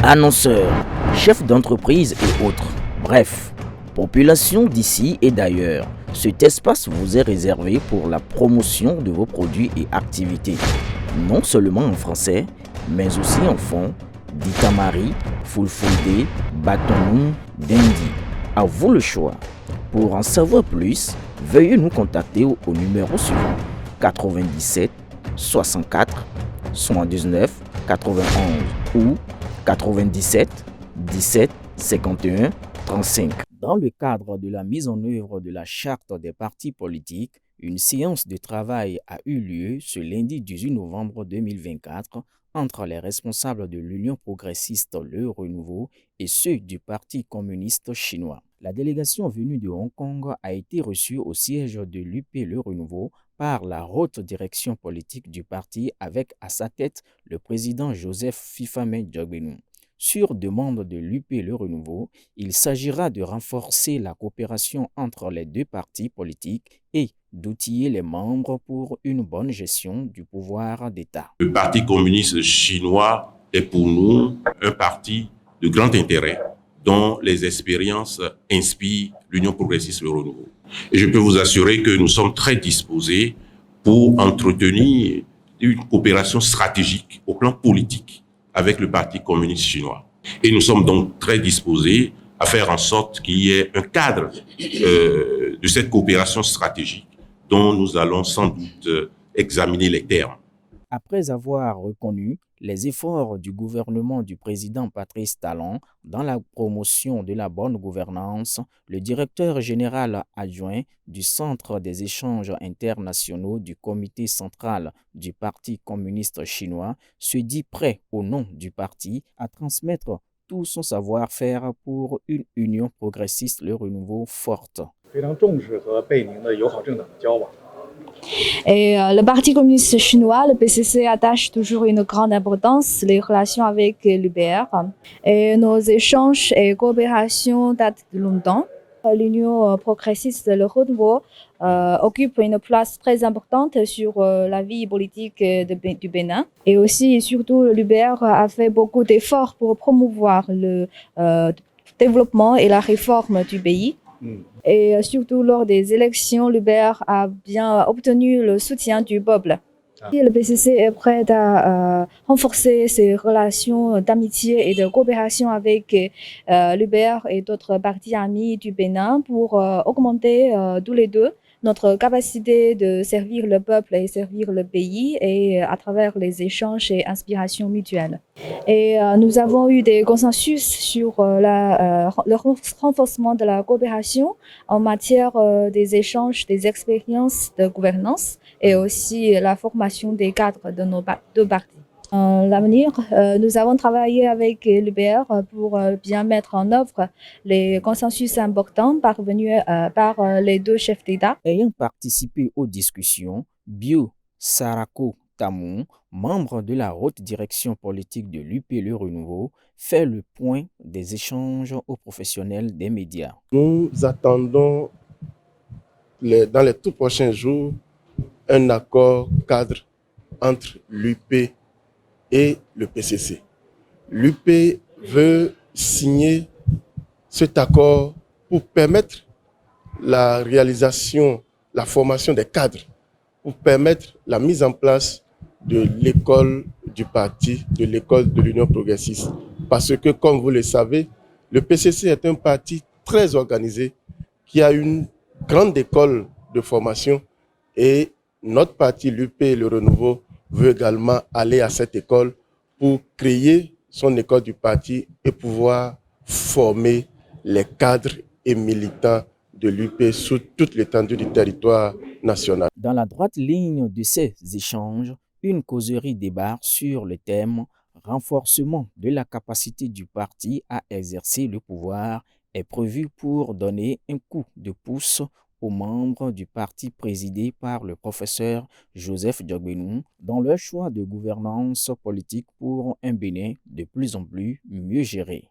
Annonceurs, chefs d'entreprise et autres. Bref, population d'ici et d'ailleurs. Cet espace vous est réservé pour la promotion de vos produits et activités. Non seulement en français, mais aussi en fond, Ditamari, Fulfulde, Batonou, Dendi. À vous le choix. Pour en savoir plus, veuillez nous contacter au numéro suivant 97 64 79 91 ou 97 17 51 35. Dans le cadre de la mise en œuvre de la charte des partis politiques, une séance de travail a eu lieu ce lundi 18 novembre 2024 entre les responsables de l'Union progressiste Le Renouveau et ceux du Parti communiste chinois. La délégation venue de Hong Kong a été reçue au siège de l'UP Le Renouveau par la haute direction politique du parti avec à sa tête le président Joseph Fifame Djogbenou. Sur demande de l'UP Le Renouveau, il s'agira de renforcer la coopération entre les deux partis politiques et d'outiller les membres pour une bonne gestion du pouvoir d'État. Le Parti communiste chinois est pour nous un parti de grand intérêt dont les expériences inspirent l'Union progressiste Le Renouveau. Et je peux vous assurer que nous sommes très disposés pour entretenir une coopération stratégique au plan politique avec le Parti communiste chinois. Et nous sommes donc très disposés à faire en sorte qu'il y ait un cadre de cette coopération stratégique dont nous allons sans doute examiner les termes. Après avoir reconnu les efforts du gouvernement du président Patrice Talon dans la promotion de la bonne gouvernance, le directeur général adjoint du Centre des échanges internationaux du Comité central du Parti communiste chinois se dit prêt au nom du parti à transmettre tout son savoir-faire pour une union progressiste Le Renouveau forte. Et le Parti communiste chinois, le PCC, attache toujours une grande importance les relations avec l'UPR. Et nos échanges et coopérations datent de longtemps. L'Union progressiste Le Renouveau occupe une place très importante sur la vie politique du Bénin. Et aussi et surtout, l'UPR a fait beaucoup d'efforts pour promouvoir le développement et la réforme du pays. Et surtout lors des élections, l'UPR a bien obtenu le soutien du peuple. Et le PCC est prêt à renforcer ses relations d'amitié et de coopération avec l'UPR et d'autres partis amis du Bénin pour augmenter tous les deux notre capacité de servir le peuple et servir le pays et à travers les échanges et inspirations mutuelles. Et nous avons eu des consensus sur le renforcement de la coopération en matière des échanges, des expériences de gouvernance et aussi la formation des cadres de nos deux partis. L'avenir, nous avons travaillé avec l'UPR pour bien mettre en œuvre les consensus importants parvenus par les deux chefs d'État. Ayant participé aux discussions, Bio Sarako Tamou, membre de la haute direction politique de l'UP Le Renouveau, fait le point des échanges aux professionnels des médias. Nous attendons dans les tout prochains jours un accord cadre entre l'UP et le PCC. L'UP veut signer cet accord pour permettre la réalisation, la formation des cadres, pour permettre la mise en place de l'école du parti, de l'école de l'Union progressiste. Parce que, comme vous le savez, le PCC est un parti très organisé qui a une grande école de formation et notre parti, l'UP Le Renouveau, veut également aller à cette école pour créer son école du parti et pouvoir former les cadres et militants de l'UP sur toute l'étendue du territoire national. Dans la droite ligne de ces échanges, une causerie débat sur le thème « Renforcement de la capacité du parti à exercer le pouvoir » est prévue pour donner un coup de pouce aux membres du parti présidé par le professeur Joseph Djogbenou dans leur choix de gouvernance politique pour un Bénin de plus en plus mieux géré.